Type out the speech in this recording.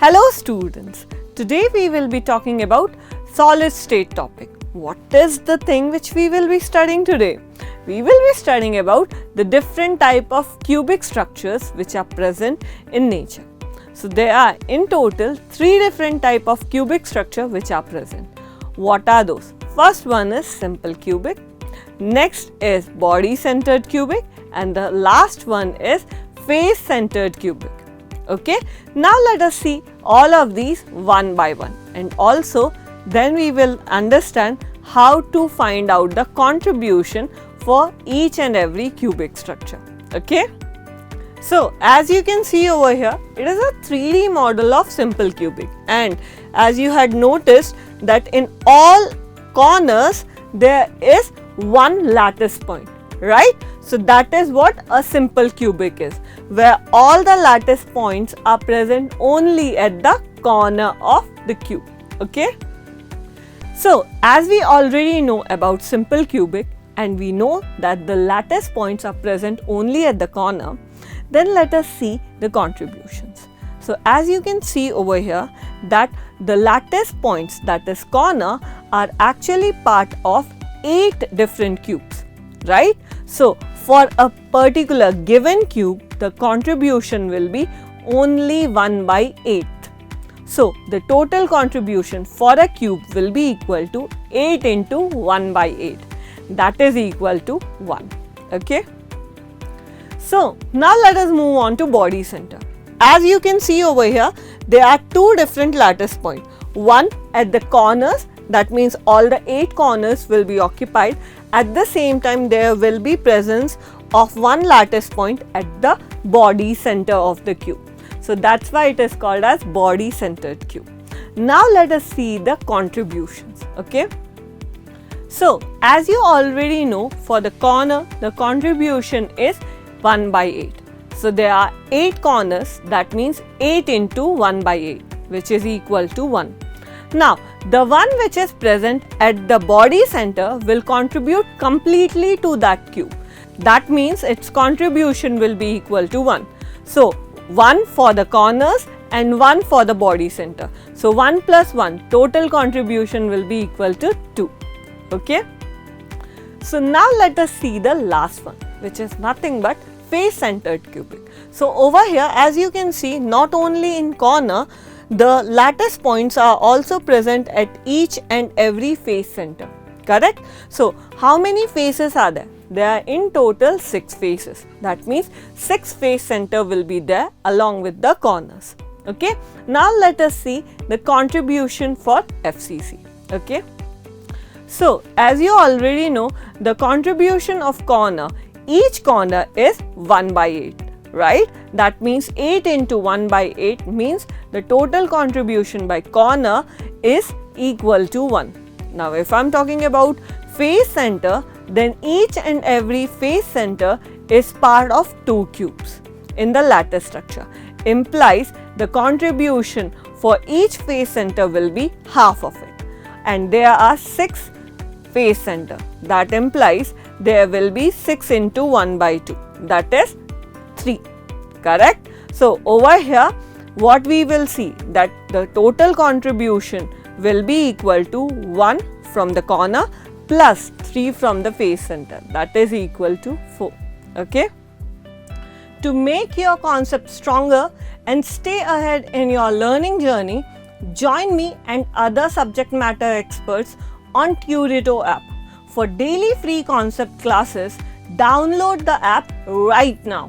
Hello students, today we will be talking about solid state topic. What is the thing which we will be studying today? We will be studying about the different type of cubic structures which are present in nature. So there are in total 3 different type of cubic structure which are present. What are those? First one is simple cubic, next is body centered cubic, and the last one is face centered cubic. Okay, now let us see all of these one by one, and also then we will understand how to find out the contribution for each and every cubic structure. Okay, so as you can see over here, it is a 3D model of simple cubic, and as you had noticed that in all corners there is one lattice point, right? So that is what a simple cubic is, where all the lattice points are present only at the corner of the cube. Okay, so as we already know about simple cubic and we know that the lattice points are present only at the corner, then let us see the contributions. So as you can see over here that the lattice points, that is corner, are actually part of 8 different cubes, right? So for a particular given cube, the contribution will be only 1 by 8. So the total contribution for a cube will be equal to 8 into 1 by 8, that is equal to 1. Okay, so now let us move on to body center. As you can see over here, there are 2 different lattice points, one at the corners, that means all the 8 corners will be occupied. At the same time, there will be presence of one lattice point at the body center of the cube. So that's why it is called as body centered cube. Now let us see the contributions. Okay, so as you already know, for the corner the contribution is 1 by 8. So there are 8 corners, that means 8 into 1 by 8, which is equal to 1. Now the one which is present at the body center will contribute completely to that cube. That means its contribution will be equal to 1. So 1 for the corners and 1 for the body center. So 1 plus 1, total contribution will be equal to 2. Okay, so now let us see the last one, which is nothing but face centered cubic. So over here, as you can see, not only in corner, the lattice points are also present at each and every face center, correct? So how many faces are there? There are in total 6 faces. That means 6 face center will be there along with the corners. Okay, now let us see the contribution for FCC. Okay, so as you already know, the contribution of corner, each corner is 1 by 8, right? That means 8 into 1 by 8 means the total contribution by corner is equal to 1. Now if I am talking about face center, then each and every face center is part of 2 cubes in the lattice structure. Implies the contribution for each face center will be half of it, and there are 6 face center. That implies there will be 6 into 1 by 2, that is 3, correct? So over here what we will see that the total contribution will be equal to 1 from the corner plus 3 from the face center, that is equal to 4. Okay, to make your concept stronger and stay ahead in your learning journey, join me and other subject matter experts on Turito app. For daily free concept classes, download the app right now.